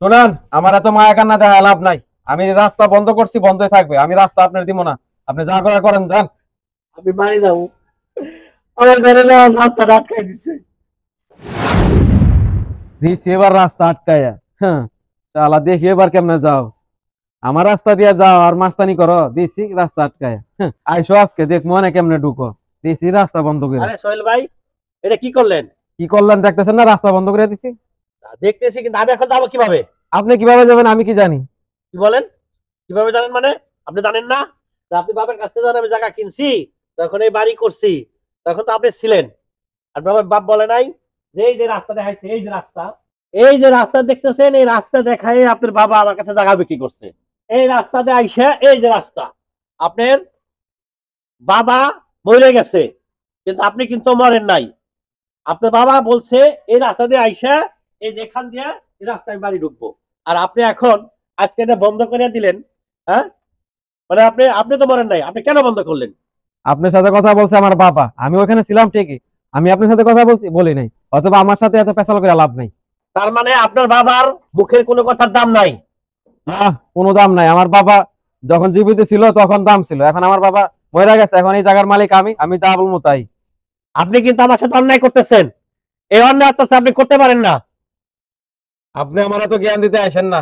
শুনান, আমার এত মায়া কান্না দেখা লাভ নাই। আমি রাস্তা বন্ধ করছি, বন্ধই থাকবে। আমি রাস্তা আপনার দিব না। আপনি যা করার করেন, যান। আমি বাড়ি যাবো। আমার ঘরে যাওয়ার রাস্তাটা আটকাই দিচ্ছে। দিছি এবার রাস্তা আটকায়া। হ্যাঁ, চালা দেখি এবার কেমনে যাও। আমার রাস্তা দিয়ে যাও আর মাস্তানি করো। দিছি রাস্তা আটকায়া। হ্যাঁ, আইসো আজকে দেখ মনে কেমনে ঢুকো। দিছি রাস্তা বন্ধ করে। আরে সোহেল ভাই, এটা কি করলেন? কি করলেন দেখতেছেন না? রাস্তা বন্ধ করে দিছি। দেখতেছি, কিন্তু আমি এখন যাবো কিভাবে? আপনি কিভাবে যাবেন আমি কি জানি? কি বলেন? কিভাবে জানেন মানে? আপনি জানেন না যে আপনি বাবার কাছ থেকে যখন আমি জায়গা কিনছি, তখন এই বাড়ি করছি, তখন তো আপনি ছিলেন। আর বাবার বাপ বলে নাই যে এই যে রাস্তা দেখাইছে, এই যে রাস্তা, এই যে রাস্তা দেখতেছেন, এই রাস্তা দেখাই আপনার বাবা আমার কাছে জায়গা বিক্রি করছে। এই রাস্তা দিয়ে আইসা, এই যে রাস্তা, আপনার বাবা মরে গেছে, কিন্তু আপনি কিন্তু মরেন নাই। আপনার বাবা বলছে এই রাস্তা দিয়ে আইসা, এই যেখান দিয়ে এই রাস্তায় বাড়ি ঢুকবো। আর আপনি এখন আজকে এটা বন্ধ করে দিলেন। হ্যাঁ, মানে আপনি আপনি তো মরেন নাই, আপনি কেন বন্ধ করলেন? আপনার সাথে কথা বলছে আমার বাবা, আমি ওখানে ছিলাম ঠিকই। আমি আপনার সাথে কথা বলছি বলি নাই, অথবা আমার সাথে এত পেশাল করে লাভ নাই। তার মানে আপনার বাবার মুখের কোনো কথার দাম নাই? না, কোনো দাম নাই। আমার বাবা যখন জীবিত ছিল তখন দাম ছিল, এখন আমার বাবা মরে গেছে, এখন এই জায়গার মালিক আমি। আমি যা বলবো তাই। আপনি কিন্তু আমার সাথে অন্যায় করতেছেন। এই অন্যায় অত্যাচার আপনি করতে পারেন না। আপনি আমার এত জ্ঞান দিতে আসেন না।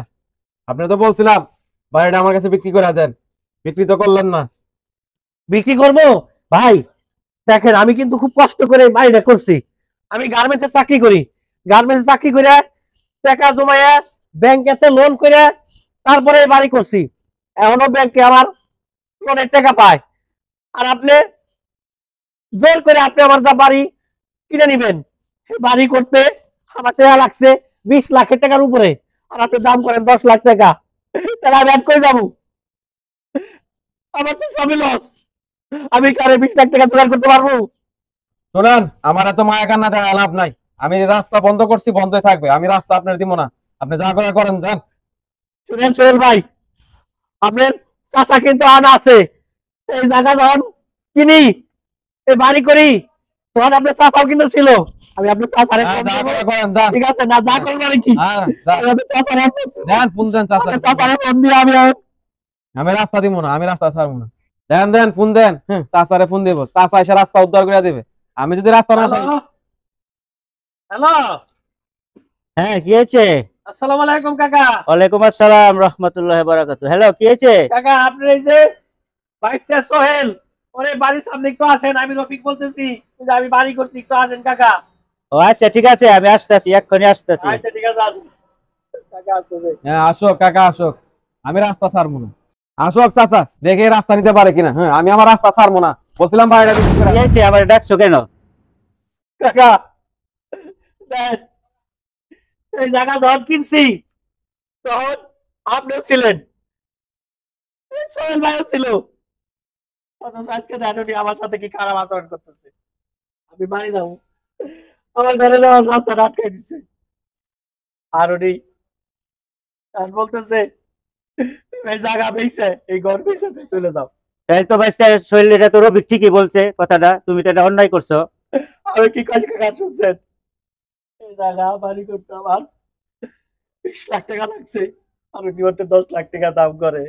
আপনি তো বলছিলাম বাড়িটা আমার কাছে বিক্রি করে দেন, বিক্রি তো করলেন না। বিক্রি করবো? ভাই দেখেন, আমি কিন্তু খুব কষ্ট করে এই বাড়িটা করছি। আমি গার্মেন্টসে চাকরি করি। গার্মেন্টসে চাকরি করে টাকা জমাইয়া ব্যাংকেতে লোন করে তারপরে এই বাড়ি করছি। এখনো ব্যাংকে আমার লোনের টাকা পায়। আর আপনি জোর করে আপনি আমার যা বাড়ি কিনে নিবেন, বাড়ি করতে আমার টাকা লাগছে 20 লাখ টাকার উপরে। আর আপনি দাম করেন 10 লাখ টাকা। তাহলে আমি অ্যাড করে যাবো? আমার তো সবই লস। আমি কারে 20 লাখ টাকা জোগাড় করতে পারবো? শোনান, আমার এত মায়া কান্না দেখা লাভ নাই। আমি রাস্তা বন্ধ করছি, বন্ধই থাকবে। আমি রাস্তা আপনার দিব না। আপনি যা করার করেন, যান। শুনেন সোহেল ভাই, আপনার চাচা কিন্তু আনা আছে। এই জায়গা যখন কিনি, এই বাড়ি করি, তখন আপনার চাচাও কিন্তু ছিল। আমি আপনার চাচারে হ্যাঁ, ফোন যা দেবো। করার করেন, যান। ঠিক আছে না? যা করবো আর কি। হ্যাঁ, যান। আমি আপনার চাচারে ফোন দেবো। দেন ফোন দেন, চাচা আপনার ফোন দেন। চাচারে ফোন দিয়ে আমি রাস্তা দিব না, আমি রাস্তা ছাড়বো না। দেন দেন ফোন দেন। হ্যাঁ, চাচারে ফোন দেবো, চাচা এসে রাস্তা উদ্ধার করে দেবে। আমি যদি রাস্তা না হ্যালো ছাড়ি। হ্যালো, হ্যাঁ, কি হয়েছে? আসসালামু আলাইকুম কাকা। ওয়ালাইকুম আসসালাম রহমতুল্লাহ বারাকাতু। হ্যালো, কি হয়েছে? কাকা, আপনার এই যে বাইস্টার সোহেল, ওরে বাড়ির সামনে একটু আসেন। আমি রফিক বলতেছি, এই যে আমি বাড়ি করছি, একটু আসেন কাকা। ও আচ্ছা, ঠিক আছে, আমি আসতেছি, এক্ষুনি আসতেছি। আচ্ছা ঠিক আছে, আসুন কাকা। আসতেছে। হ্যাঁ, আসুক কাকা, আসুক। আমি রাস্তা ছাড়বো না। আসুক চাচা, দেখে রাস্তা নিতে পারে কিনা। হ্যাঁ, আমি আমার রাস্তা ছাড়বো না। বলছিলাম ভাইটা বিক্রি করে কি দেন। হয়েছে? আমার ডাকছো কেন? কাকা দেখ, এই জায়গা যখন কিনছি তখন আপনিও ছিলেন, সোহেল ভাইও ছিল। অথচ আজকে দেখেন উনি আমার সাথে কি খারাপ আচরণ করতেছে। আমি বাড়ি যাবো। আমার ঘরে যাওয়ার রাস্তাটা আটকাই দিচ্ছে। আর উনি আর বলতেছে তুমি এই জায়গা বেচে, এই ঘর বেচে তুমি চলে যাও। তাই তো বাইস্তার শরীর, এটা তো রবি ঠিকই বলছে কথাটা, তুমি তো এটা অন্যায় করছো। আমি কি কাজ কাকা শুনছেন? এই জায়গা বাড়ি করতে আমার 20 লাখ টাকা লাগছে। আর উনি ওতে 10 লাখ টাকা দাম করে।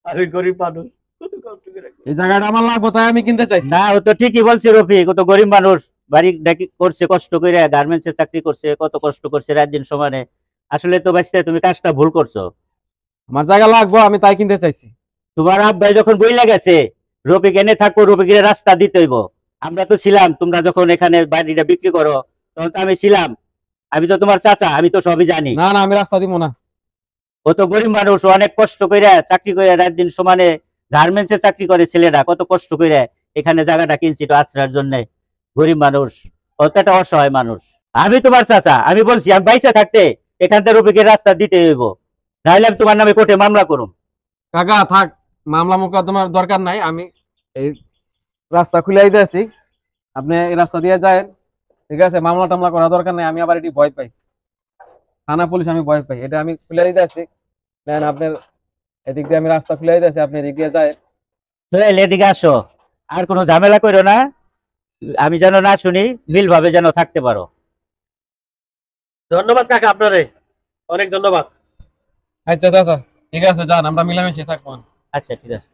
আমি গরিব মানুষ, কত কষ্ট করে। এই জায়গাটা আমার লাগবো, তাই আমি কিনতে চাইছি। না, ও তো ঠিকই বলছে রফিক, ও তো গরিব মানুষ, বাড়ি ডাকি করছে কষ্ট করে, গার্মেন্টসে চাকরি করছে, কত কষ্ট করছে রাত দিন সমানে। আসলে তো বাইস্তা তুমি কাজটা ভুল করছো। আমার জায়গা লাগবো, আমি তাই কিনতে চাইছি। তোমার আব্বাই যখন বইলা গেছে রফিক এনে থাকবো, রফিকের রাস্তা দিতে হইব। আমরা তো ছিলাম, তোমরা যখন এখানে বাড়িটা বিক্রি করো তখন তো আমি ছিলাম। আমি তো তোমার চাচা, আমি তো সবই জানি। না না, আমি রাস্তা দিব না। ও তো গরিব মানুষ, ও অনেক কষ্ট করে চাকরি করে রাত দিন সমানে গার্মেন্টসে চাকরি করে ছেলেরা, কত কষ্ট করে এখানে জায়গাটা কিনছি তো আশ্রয়ের জন্য। গরিব মানুষ, ও তো একটা অসহায় মানুষ। আমি তোমার চাচা, আমি বলছি আমি বাইসা থাকতে এখান থেকে রফিকের রাস্তা দিতে হইব, নাহলে আমি তোমার নামে কোর্টে মামলা করুম। কাকা থাক, মামলা মোকদ্দমার দরকার নাই। আমি এই রাস্তা খুলে দিয়েছি, আপনি এই রাস্তা দিয়ে যায়। ঠিক আছে, মামলা টামলা করা দরকার নাই। আমি আবার এটি ভয় পাই, থানা পুলিশ আমি ভয় পাই। এটা আমি খুলে দিতেছি। নেন আপনার, এদিক দিয়ে আমি রাস্তা খুলে দিতেছি, আপনি এদিক দিয়ে যায়। সোহেল, এদিকে আসো। আর কোনো ঝামেলা করো না, আমি যেন না শুনি, মিল ভাবে যেন থাকতে পারো। ধন্যবাদ কাকা, আপনারে অনেক ধন্যবাদ। আচ্ছা চাচা ঠিক আছে যান, আমরা মিলামিশে থাকবো। আচ্ছা ঠিক আছে।